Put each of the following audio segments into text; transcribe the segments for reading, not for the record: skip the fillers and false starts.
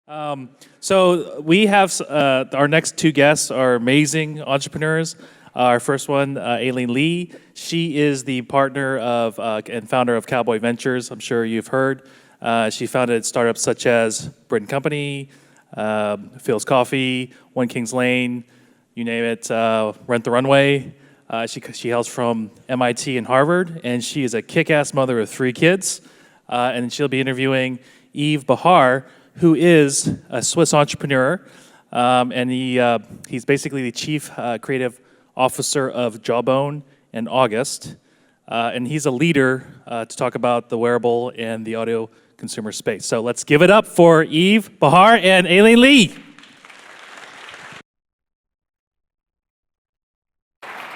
So we have our next two guests are amazing entrepreneurs. Our first one, Aileen Lee. She is the partner of and founder of Cowboy Ventures. I'm sure you've heard. She founded startups such as Bread and Company, Phil's Coffee, One Kings Lane, you name it, Rent the Runway. She hails from MIT and Harvard, and she is a kick-ass mother of 3 kids. And she'll be interviewing Yves Behar, who is a Swiss entrepreneur, and he's basically the chief creative officer of Jawbone and August, and he's a leader to talk about the wearable and the audio consumer space. So let's give it up for Yves Behar and Aileen Lee.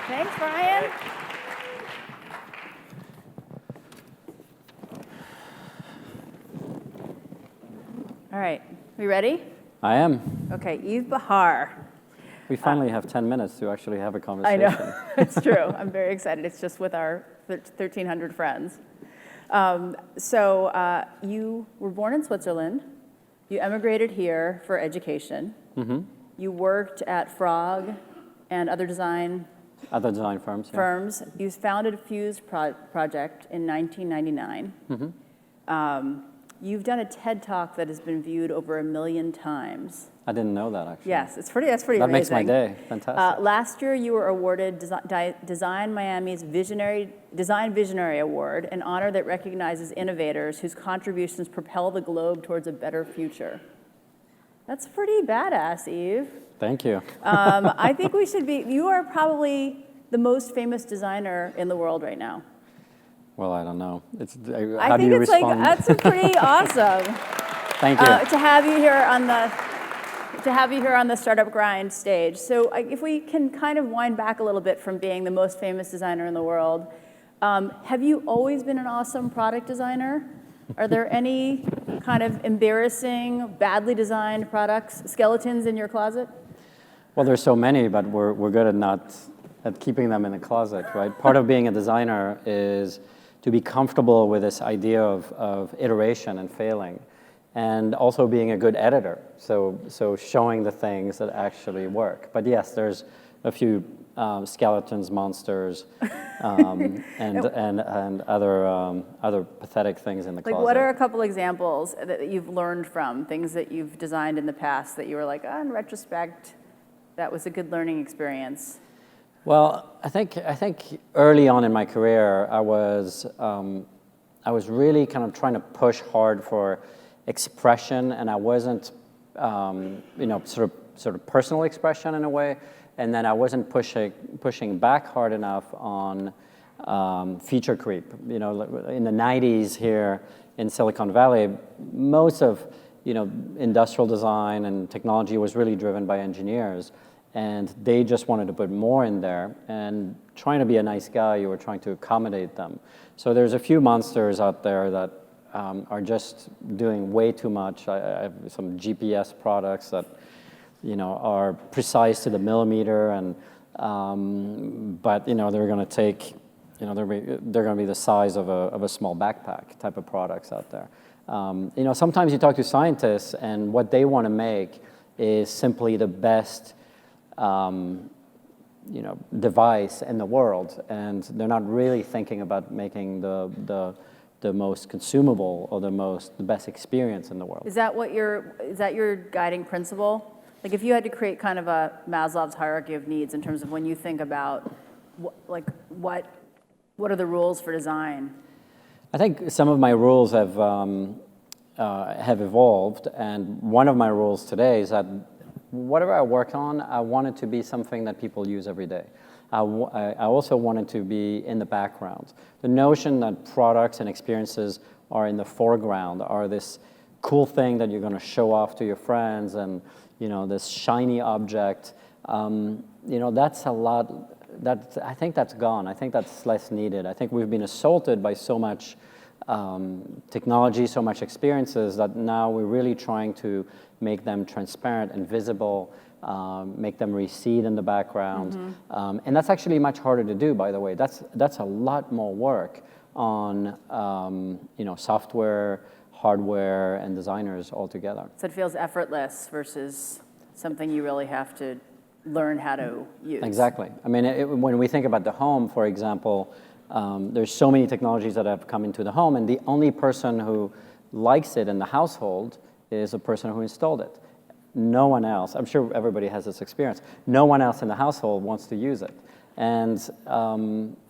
Thanks, Brian. All right, we ready? I am. Okay, Yves Behar. We finally have 10 minutes to actually have a I conversation. know, it's true. I'm very excited. It's just with our 1,300 friends. You were born in Switzerland. You emigrated here for education. Mm-hmm. You worked at Frog and other design firms. firms. You founded Fuse Project in 1999. Mm-hmm. You've done a TED Talk that has been viewed over 1 million times. I didn't know that, actually. Yes, that's pretty amazing. That makes my day. Fantastic. Last year, you were awarded Design Miami's Design Visionary Award, an honor that recognizes innovators whose contributions propel the globe towards a better future. That's pretty badass, Yves. Thank you. I think you are probably the most famous designer in the world right now. Well, I don't know. How do you respond? That's pretty awesome. Thank you. To have you here on the Startup Grind stage. So if we can kind of wind back a little bit from being the most famous designer in the world, have you always been an awesome product designer? Are there any kind of embarrassing, badly designed products, skeletons in your closet? Well, there's so many, but we're good at keeping them in the closet, right? Part of being a designer is to be comfortable with this idea of iteration and failing, and also being a good editor, so showing the things that actually work. But yes, there's a few skeletons, monsters, and other pathetic things in the closet. Like, what are a couple examples that you've learned from, things that you've designed in the past that you were like, in retrospect, that was a good learning experience? Well, I think early on in my career, I was really kind of trying to push hard for expression, and I wasn't, sort of personal expression in a way, and then I wasn't pushing back hard enough on feature creep. You know, in the 90s here in Silicon Valley, most of industrial design and technology was really driven by engineers. And they just wanted to put more in there, and trying to be a nice guy, you were trying to accommodate them. So there's a few monsters out there that are just doing way too much. I have some GPS products that are precise to the millimeter, and but they're going to take, they're going to be the size of a small backpack type of products out there. Sometimes you talk to scientists, and what they want to make is simply the best device in the world, and they're not really thinking about making the most consumable or the best experience in the world. Is that your guiding principle? Like, if you had to create kind of a Maslow's hierarchy of needs in terms of when you think about what are the rules for design? I think some of my rules have evolved, and one of my rules today is that whatever I work on, I want it to be something that people use every day. I also want it to be in the background. The notion that products and experiences are in the foreground, are this cool thing that you're going to show off to your friends, and this shiny object, that's a lot. I think that's gone. I think that's less needed. I think we've been assaulted by so much technology, so much experiences, that now we're really trying to make them transparent and visible, make them recede in the background. Mm-hmm. And that's actually much harder to do, by the way. That's a lot more work on software, hardware and designers all together. So it feels effortless versus something you really have to learn how to use. Exactly. I mean, when we think about the home, for example, there's so many technologies that have come into the home, and the only person who likes it in the household is a person who installed it. No one else, I'm sure everybody has this experience, no one else in the household wants to use it. And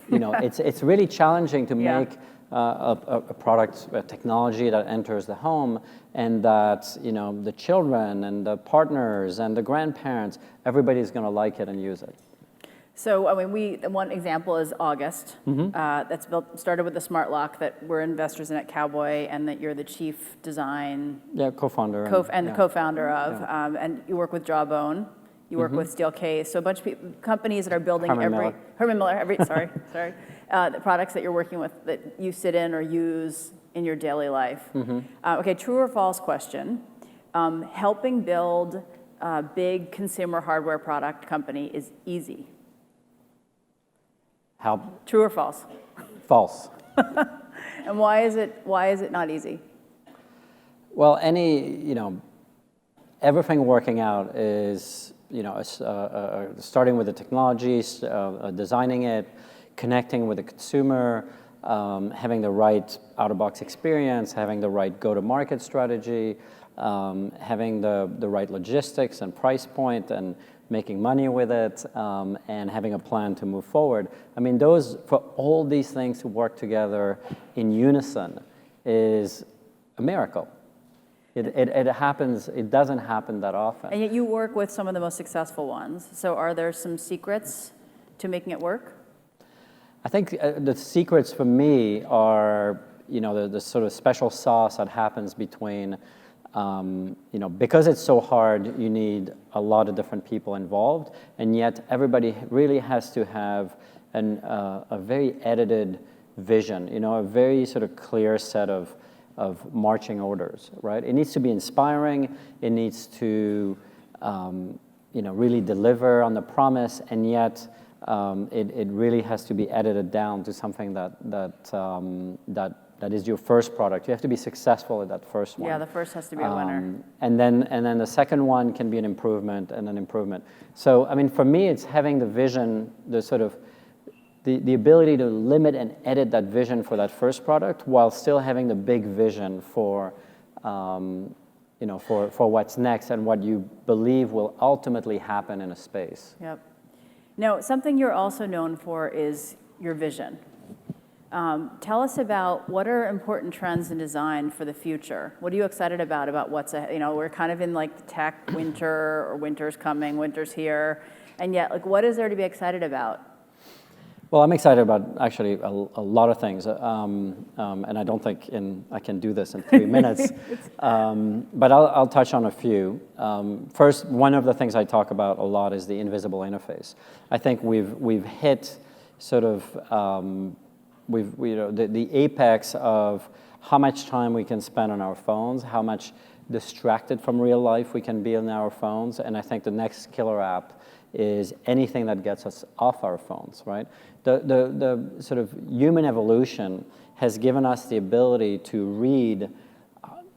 it's really challenging to make a product, a technology that enters the home, and that the children and the partners and the grandparents, everybody's going to like it and use it. So, I mean, one example is August. That's started with the smart lock that we're investors in at Cowboy, and that you're the chief design co-founder and the co-founder of. And you work with Jawbone. You work with Steelcase. So a bunch of companies that are building Herman Miller, the products that you're working with that you sit in or use in your daily life. Okay, true or false question. Helping build a big consumer hardware product company is easy. True or false? False. And why is it not easy? Well, everything working out is, starting with the technologies, designing it, connecting with the consumer, having the right out-of-box experience, having the right go-to-market strategy, having the right logistics and price point, and making money with it, and having a plan to move forward. I mean, for all these things to work together in unison is a miracle. It happens. It doesn't happen that often. And yet you work with some of the most successful ones. So are there some secrets to making it work? I think the secrets for me are, the sort of special sauce that happens between, because it's so hard, you need a lot of different people involved, and yet everybody really has to have a very edited vision, a very sort of clear set of marching orders, right? It needs to be inspiring. It needs to, really deliver on the promise, and yet it really has to be edited down to something that is your first product. You have to be successful at that first one. Yeah, the first has to be a winner. And then the second one can be an improvement and an improvement. So, I mean, for me, it's having the vision, the ability to limit and edit that vision for that first product while still having the big vision for what's next and what you believe will ultimately happen in a space. Yep. Now, something you're also known for is your vision. Tell us about what are important trends in design for the future. What are you excited about what's ahead? We're kind of in like tech winter, or winter's coming, winter's here, and yet, what is there to be excited about? Well, I'm excited about actually a lot of things, and I don't think I can do this in 3 minutes, but I'll touch on a few. First, one of the things I talk about a lot is the invisible interface. I think we've hit sort of the apex of how much time we can spend on our phones, how much distracted from real life we can be on our phones, and I think the next killer app is anything that gets us off our phones, right? The sort of human evolution has given us the ability to read,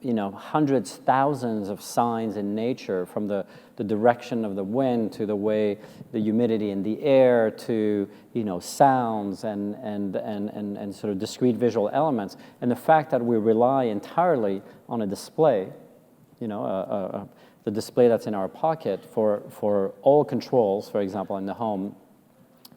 hundreds, thousands of signs in nature, from the direction of the wind to the way the humidity in the air to, sounds and sort of discrete visual elements. And the fact that we rely entirely on a display, the display that's in our pocket for all controls, for example, in the home,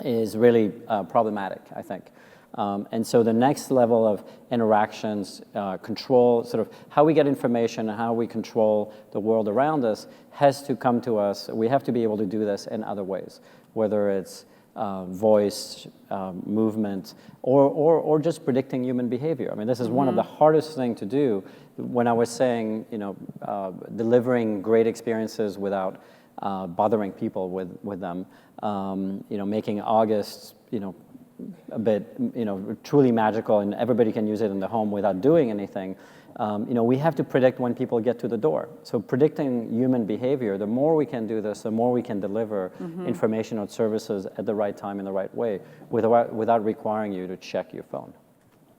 is really problematic, I think. And so the next level of interactions, control, sort of how we get information and how we control the world around us has to come to us. We have to be able to do this in other ways, whether it's voice, movement, or just predicting human behavior. I mean, this is one of the hardest things to do. When I was saying, delivering great experiences without bothering people with them, making August, a bit, truly magical, and everybody can use it in the home without doing anything. We have to predict when people get to the door. So predicting human behavior, the more we can do this, the more we can deliver information or services at the right time in the right way without requiring you to check your phone.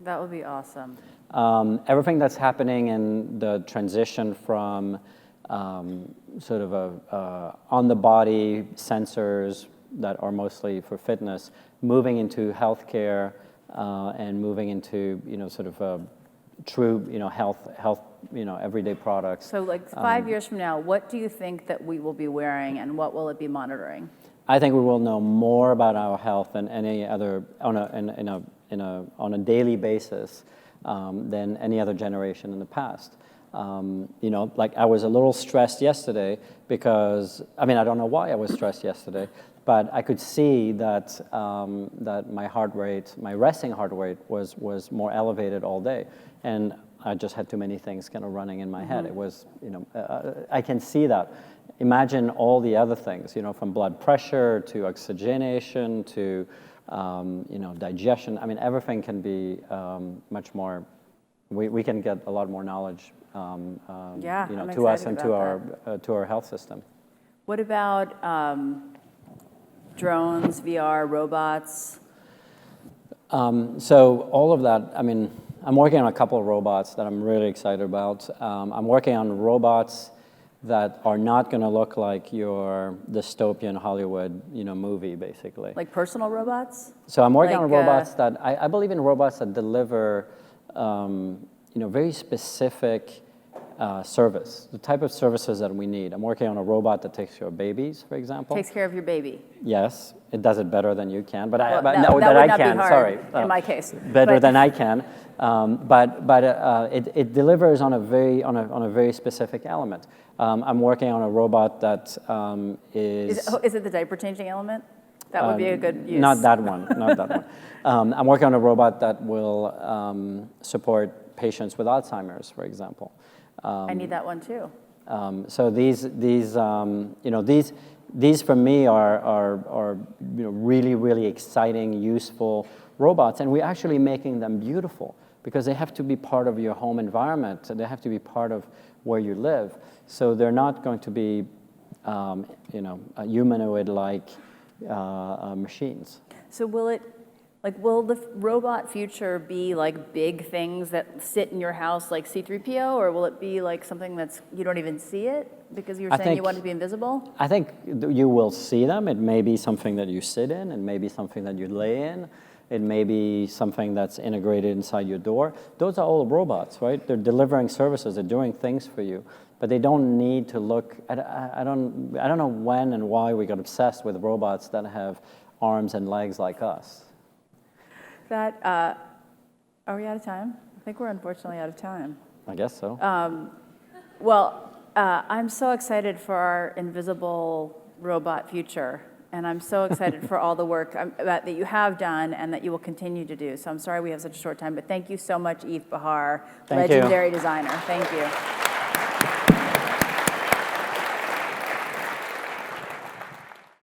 That would be awesome. Everything that's happening in the transition from sort of on-the-body sensors that are mostly for fitness, moving into healthcare and moving into sort of true health everyday products. So like 5 years from now, what do you think that we will be wearing, and what will it be monitoring? I think we will know more about our health than any other on a daily basis than any other generation in the past. Like I was a little stressed yesterday because, I don't know why I was stressed yesterday, but I could see that that my heart rate, my resting heart rate was more elevated all day. And I just had too many things kind of running in my head. It was, I can see that. Imagine all the other things, from blood pressure to oxygenation to, digestion. Everything can be much more, we can get a lot more knowledge to us and to our health system. What about drones, VR, robots? So all of that, I'm working on a couple of robots that I'm really excited about. I'm working on robots that are not going to look like your dystopian Hollywood, movie, basically. Like personal robots? So I'm working on robots that, I believe in robots that deliver, very specific service, the type of services that we need. I'm working on a robot that takes care of babies, for example. Takes care of your baby. Yes, it does it better than you can, but That I would not can. be hard Sorry, in my case. Better than I can, but it delivers on a very specific element. I'm working on a robot that is. Is it the diaper changing element? That would be a good use. Not that one. Not that one. I'm working on a robot that will support patients with Alzheimer's, for example. I need that one too. So these for me are really exciting, useful robots, and we're actually making them beautiful because they have to be part of your home environment. They have to be part of where you live. So they're not going to be, humanoid-like machines. So will the robot future be like big things that sit in your house like C-3PO, or will it be like something that's, you don't even see it because you were saying you want it to be invisible? I think you will see them. It may be something that you sit in, it may be something that you lay in, it may be something that's integrated inside your door. Those are all robots, right? They're delivering services, they're doing things for you, but they don't need to look, I don't know when and why we got obsessed with robots that have arms and legs like us. Are we out of time? I think we're unfortunately out of time. I guess so. I'm so excited for our invisible robot future, and I'm so excited for all the work that you have done and that you will continue to do. So I'm sorry we have such a short time, but thank you so much, Yves Behar, legendary designer. Thank you.